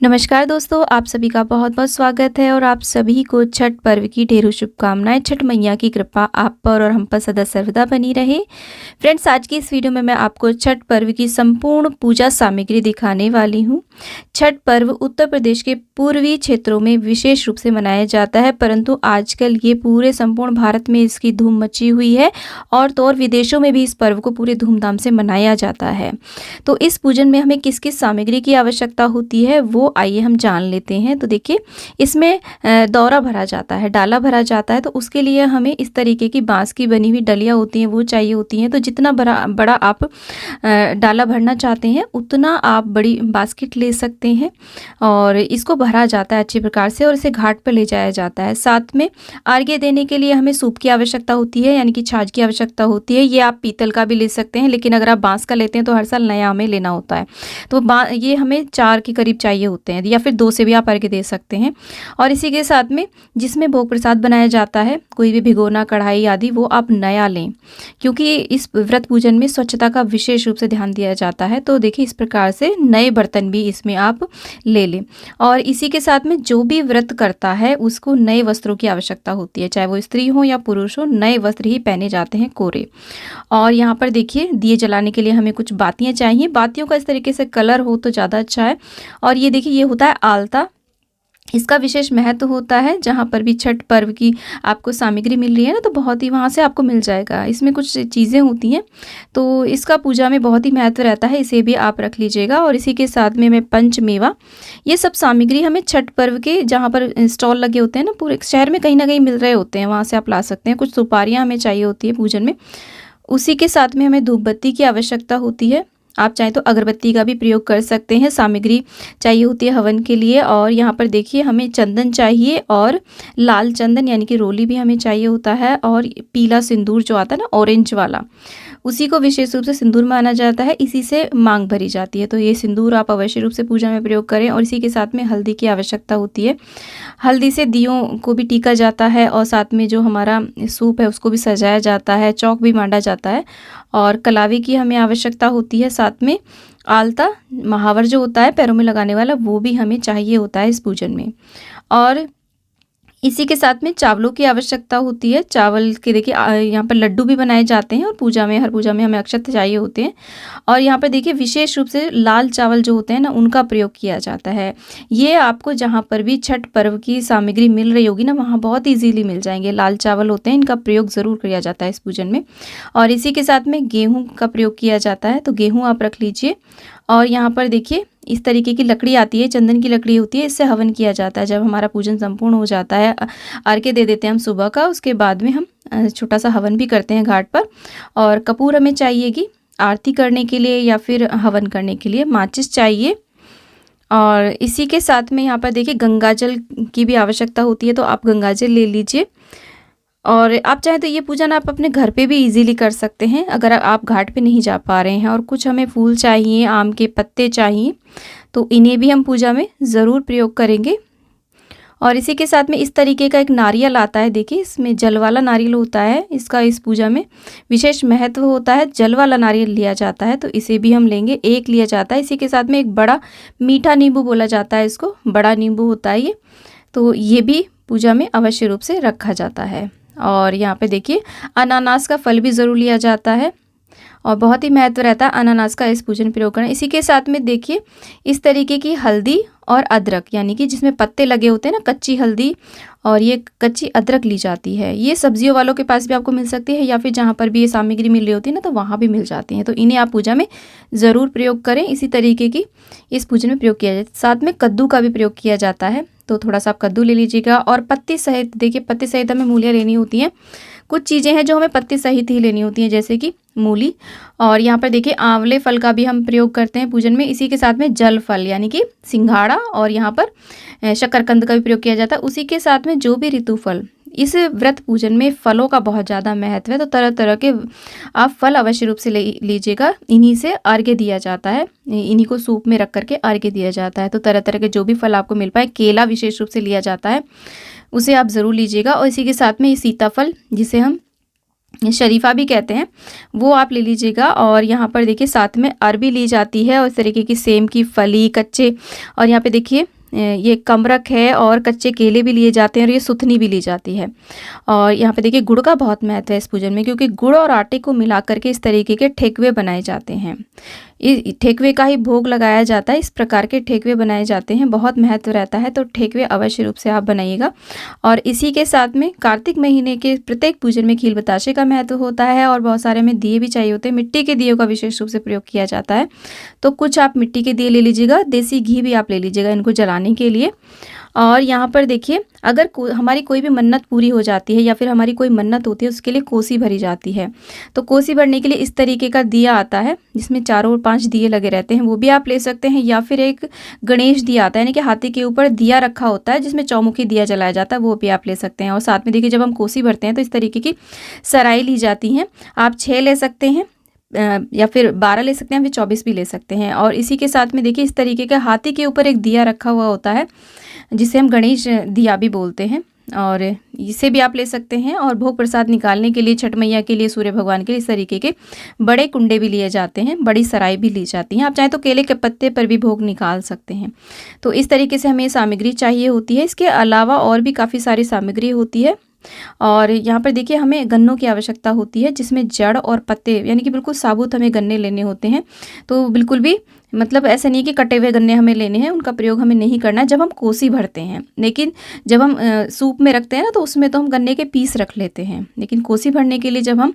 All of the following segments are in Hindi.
नमस्कार दोस्तों, आप सभी का बहुत-बहुत स्वागत है और आप सभी को छठ पर्व की ढेरों शुभकामनाएँ। छठ मैया की कृपा आप पर और हम पर सदा सर्वदा बनी रहे। फ्रेंड्स, आज की इस वीडियो में मैं आपको छठ पर्व की संपूर्ण पूजा सामग्री दिखाने वाली हूँ। छठ पर्व उत्तर प्रदेश के पूर्वी क्षेत्रों में विशेष रूप से मनाया जाता है, परंतु आजकल ये पूरे संपूर्ण भारत में इसकी धूम मची हुई है और तो और विदेशों में भी इस पर्व को पूरे धूमधाम से मनाया जाता है। तो इस पूजन में हमें किस-किस सामग्री की आवश्यकता होती है, वो आइए हम जान लेते हैं। तो देखिए, इसमें दौरा भरा जाता है, डाला भरा जाता है, तो उसके लिए हमें इस तरीके की बाँस की बनी हुई डलियाँ होती हैं, वो चाहिए होती हैं। तो जितना बड़ा आप डाला भरना चाहते हैं, उतना आप बड़ी बास्केट ले सकते हैं और इसको भरा जाता है अच्छी प्रकार से और इसे घाट पर ले जाया जाता है। साथ में अर्घ्य देने के लिए हमें सूप की आवश्यकता होती है, यानी कि छाछ की आवश्यकता होती है। ये आप पीतल का भी ले सकते हैं, लेकिन अगर आप बाँस का लेते हैं तो हर साल नया हमें लेना होता है। तो ये हमें 4 के करीब चाहिए होते हैं या फिर 2 से भी आप अर्घ्य दे सकते हैं। और इसी के साथ में जिसमें भोग प्रसाद बनाया जाता है, कोई भी भिगोना, कढ़ाई आदि, वो आप नया लें, क्योंकि इस व्रत पूजन में स्वच्छता का विशेष रूप से ध्यान दिया जाता है। तो देखिए, इस प्रकार से नए बर्तन भी इसमें आप ले लें। और इसी के साथ में जो भी व्रत करता है उसको नए वस्त्रों की आवश्यकता होती है, चाहे वो स्त्री हो या पुरुष हो, नए वस्त्र ही पहने जाते हैं, कोरे। और यहाँ पर देखिए, दिए जलाने के लिए हमें कुछ बातियाँ चाहिए। बातियों का इस तरीके से कलर हो तो ज़्यादा अच्छा है। और ये देखिए, ये होता है आलता। इसका विशेष महत्व होता है। जहाँ पर भी छठ पर्व की आपको सामग्री मिल रही है ना, तो बहुत ही वहाँ से आपको मिल जाएगा। इसमें कुछ चीज़ें होती हैं, तो इसका पूजा में बहुत ही महत्व रहता है, इसे भी आप रख लीजिएगा। और इसी के साथ में मैं पंचमेवा, ये सब सामग्री हमें छठ पर्व के जहाँ पर स्टॉल लगे होते हैं ना, पूरे शहर में कहीं ना कहीं मिल रहे होते हैं, वहाँ से आप ला सकते हैं। कुछ सुपारियाँ हमें चाहिए होती है पूजन में। उसी के साथ में हमें धूप बत्ती की आवश्यकता होती है। आप चाहें तो अगरबत्ती का भी प्रयोग कर सकते हैं। सामग्री चाहिए होती है हवन के लिए। और यहाँ पर देखिए, हमें चंदन चाहिए और लाल चंदन यानी कि रोली भी हमें चाहिए होता है। और पीला सिंदूर जो आता है ना, ऑरेंज वाला, उसी को विशेष रूप से सिंदूर माना जाता है। इसी से मांग भरी जाती है। तो ये सिंदूर आप अवश्य रूप से पूजा में प्रयोग करें। और इसी के साथ में हल्दी की आवश्यकता होती है। हल्दी से दियों को भी टीका जाता है और साथ में जो हमारा सूप है उसको भी सजाया जाता है, चौक भी बांधा जाता है। और कलावी की हमें आवश्यकता होती है। साथ में आलता, महावर जो होता है पैरों में लगाने वाला, वो भी हमें चाहिए होता है इस पूजन में। और इसी के साथ में चावलों की आवश्यकता होती है। चावल के देखिए, यहाँ पर लड्डू भी बनाए जाते हैं और पूजा में, हर पूजा में हमें अक्षत चाहिए होते हैं। और यहाँ पर देखिए, विशेष रूप से लाल चावल जो होते हैं ना, उनका प्रयोग किया जाता है। ये आपको जहाँ पर भी छठ पर्व की सामग्री मिल रही होगी ना, वहाँ बहुत ईजीली मिल जाएंगे। लाल चावल होते हैं, इनका प्रयोग ज़रूर किया जाता है इस पूजन में। और इसी के साथ में गेहूँ का प्रयोग किया जाता है, तो गेहूँ आप रख लीजिए। और यहाँ पर देखिए, इस तरीके की लकड़ी आती है, चंदन की लकड़ी होती है, इससे हवन किया जाता है। जब हमारा पूजन संपूर्ण हो जाता है, अर्घ्य दे देते हैं हम सुबह का, उसके बाद में हम छोटा सा हवन भी करते हैं घाट पर। और कपूर हमें चाहिएगी आरती करने के लिए या फिर हवन करने के लिए। माचिस चाहिए। और इसी के साथ में यहाँ पर देखिए, गंगाजल की भी आवश्यकता होती है, तो आप गंगाजल ले लीजिए। और आप चाहें तो ये पूजन आप अपने घर पे भी इजीली कर सकते हैं, अगर आप घाट पे नहीं जा पा रहे हैं। और कुछ हमें फूल चाहिए, आम के पत्ते चाहिए, तो इन्हें भी हम पूजा में ज़रूर प्रयोग करेंगे। और इसी के साथ में इस तरीके का एक नारियल आता है। देखिए, इसमें जल वाला नारियल होता है, इसका इस पूजा में विशेष महत्व होता है। जल वाला नारियल लिया जाता है, तो इसे भी हम लेंगे, एक लिया जाता है। इसी के साथ में एक बड़ा मीठा नींबू बोला जाता है, इसको बड़ा नींबू होता है ये, तो ये भी पूजा में अवश्य रूप से रखा जाता है। और यहाँ पे देखिए, अनानास का फल भी ज़रूर लिया जाता है और बहुत ही महत्व रहता है अनानास का इस पूजन प्रयोग करना। इसी के साथ में देखिए, इस तरीके की हल्दी और अदरक, यानी कि जिसमें पत्ते लगे होते हैं ना, कच्ची हल्दी और ये कच्ची अदरक ली जाती है। ये सब्जियों वालों के पास भी आपको मिल सकती है, या फिर जहाँ पर भी ये सामग्री मिल रही होती है ना, तो वहाँ भी मिल जाती हैं। तो इन्हें आप पूजा में ज़रूर प्रयोग करें। इसी तरीके की इस पूजन में प्रयोग किया जाता है। साथ में कद्दू का भी प्रयोग किया जाता है, तो थोड़ा सा आप कद्दू ले लीजिएगा। और पत्ती सहित, देखिए पत्ती सहित हमें मूलियाँ लेनी होती हैं। कुछ चीज़ें हैं जो हमें पत्ती सहित ही लेनी होती हैं, जैसे कि मूली। और यहाँ पर देखिए, आंवले फल का भी हम प्रयोग करते हैं पूजन में। इसी के साथ में जल फल यानी कि सिंघाड़ा, और यहाँ पर शकरकंद का भी प्रयोग किया जाता है। उसी के साथ में जो भी ऋतु फल, इस व्रत पूजन में फलों का बहुत ज़्यादा महत्व है, तो तरह तरह के आप फल अवश्य रूप से ले लीजिएगा। इन्हीं से अर्घ्य दिया जाता है, इन्हीं को सूप में रख करके अर्घ्य दिया जाता है। तो तरह तरह के जो भी फल आपको मिल पाए, केला विशेष रूप से लिया जाता है, उसे आप ज़रूर लीजिएगा। और इसी के साथ में ये सीताफल, जिसे हम शरीफा भी कहते हैं, वो आप ले लीजिएगा। और यहाँ पर देखिए साथ में अरबी ली जाती है और इस तरीके की सेम की फली कच्चे, और यहाँ पे देखिए ये कमरख है और कच्चे केले भी लिए जाते हैं और ये सुथनी भी ली जाती है। और यहाँ पे देखिए गुड़ का बहुत महत्व है इस पूजन में, क्योंकि गुड़ और आटे को मिला करके इस तरीके के ठेकुए बनाए जाते हैं। इस ठेकुए का ही भोग लगाया जाता है, इस प्रकार के ठेकुए बनाए जाते हैं, बहुत महत्व रहता है। तो ठेकुए अवश्य रूप से आप बनाइएगा। और इसी के साथ में कार्तिक महीने के प्रत्येक पूजन में खील बताशे का महत्व होता है और बहुत सारे में दिए भी चाहिए होते हैं। मिट्टी के दियों का विशेष रूप से प्रयोग किया जाता है, तो कुछ आप मिट्टी के दिए ले लीजिएगा, देसी घी भी आप ले लीजिएगा इनको जलाने के लिए। और यहाँ पर देखिए अगर हमारी कोई भी मन्नत पूरी हो जाती है या फिर हमारी कोई मन्नत होती है, उसके लिए कोसी भरी जाती है। तो कोसी भरने के लिए इस तरीके का दिया आता है जिसमें 4 और 5 दिए लगे रहते हैं, वो भी आप ले सकते हैं। या फिर एक गणेश दिया आता है, यानी कि हाथी के ऊपर दिया रखा होता है जिसमें चौमुखी दिया जलाया जाता है, वो भी आप ले सकते हैं। और साथ में देखिए जब हम कोसी भरते हैं तो इस तरीके की सराई ली जाती हैं, आप 6 ले सकते हैं या फिर 12 ले सकते हैं, फिर 24 भी ले सकते हैं। और इसी के साथ में देखिए इस तरीके का हाथी के ऊपर एक दिया रखा हुआ होता है जिसे हम गणेश दिया भी बोलते हैं, और इसे भी आप ले सकते हैं। और भोग प्रसाद निकालने के लिए छठ मैया के लिए, सूर्य भगवान के लिए इस तरीके के बड़े कुंडे भी लिए जाते हैं, बड़ी सराय भी ली जाती हैं। आप चाहें तो केले के पत्ते पर भी भोग निकाल सकते हैं। तो इस तरीके से हमें सामग्री चाहिए होती है। इसके अलावा और भी काफ़ी सारी सामग्री होती है। और यहाँ पर देखिए हमें गन्नों की आवश्यकता होती है, जिसमें जड़ और पत्ते यानी कि बिल्कुल साबुत हमें गन्ने लेने होते हैं। तो बिल्कुल भी मतलब ऐसा नहीं कि कटे हुए गन्ने हमें लेने हैं, उनका प्रयोग हमें नहीं करना है जब हम कोसी भरते हैं। लेकिन जब हम सूप में रखते हैं ना, तो उसमें तो हम गन्ने के पीस रख लेते हैं। लेकिन कोसी भरने के लिए जब हम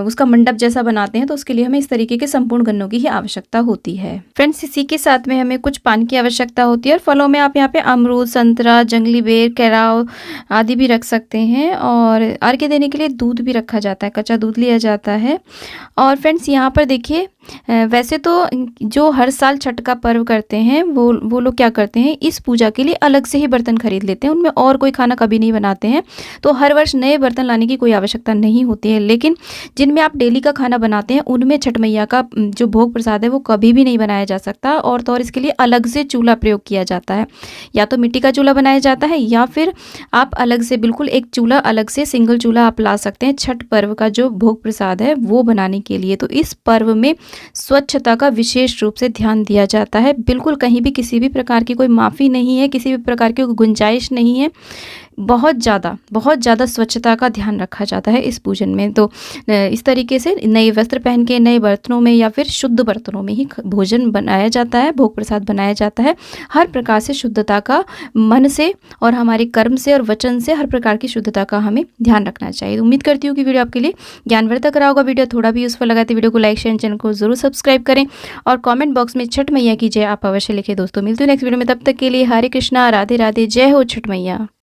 उसका मंडप जैसा बनाते हैं, तो उसके लिए हमें इस तरीके के संपूर्ण गन्नों की ही आवश्यकता होती है। फ्रेंड्स, इसी के साथ में हमें कुछ पान की आवश्यकता होती है। और फलों में आप यहाँ पे अमरूद, संतरा, जंगली बेर, केराव आदि भी रख सकते हैं। और अर्घ्य देने के लिए दूध भी रखा जाता है, कच्चा दूध लिया जाता है। और फ्रेंड्स यहाँ पर देखिए वैसे तो जो हर साल छठ का पर्व करते हैं वो लोग क्या करते हैं, इस पूजा के लिए अलग से ही बर्तन खरीद लेते हैं, उनमें और कोई खाना कभी नहीं बनाते हैं। तो हर वर्ष नए बर्तन लाने की कोई आवश्यकता नहीं होती है। लेकिन जिनमें आप डेली का खाना बनाते हैं, उनमें छठ मैया का जो भोग प्रसाद है वो कभी भी नहीं बनाया जा सकता। और इसके लिए अलग से चूल्हा प्रयोग किया जाता है, या तो मिट्टी का चूल्हा बनाया जाता है, या फिर आप अलग से बिल्कुल एक चूल्हा अलग से सिंगल चूल्हा आप ला सकते हैं छठ पर्व का जो भोग प्रसाद है वो बनाने के लिए। तो इस पर्व में स्वच्छता का विशेष रूप से ध्यान दिया जाता है। बिल्कुल कहीं भी किसी भी प्रकार की कोई माफ़ी नहीं है, किसी भी प्रकार की गुंजाइश नहीं है। बहुत ज़्यादा स्वच्छता का ध्यान रखा जाता है इस पूजन में। तो इस तरीके से नए वस्त्र पहन के नए बर्तनों में या फिर शुद्ध बर्तनों में ही भोजन बनाया जाता है, भोग प्रसाद बनाया जाता है। हर प्रकार से शुद्धता का, मन से और हमारे कर्म से और वचन से हर प्रकार की शुद्धता का हमें ध्यान रखना चाहिए। उम्मीद करती हूँ कि वीडियो आपके लिए ज्ञानवर्धक रहा होगा। वीडियो थोड़ा भी यूजफुल लगा तो वीडियो को लाइक शेयर, चैनल को जरूर सब्सक्राइब करें और कॉमेंट बॉक्स में छठ मैया की जय आप अवश्य लिखें। दोस्तों मिलते हैं नेक्स्ट वीडियो में, तब तक के लिए हरे कृष्णा, राधे राधे, जय हो छठ मैया।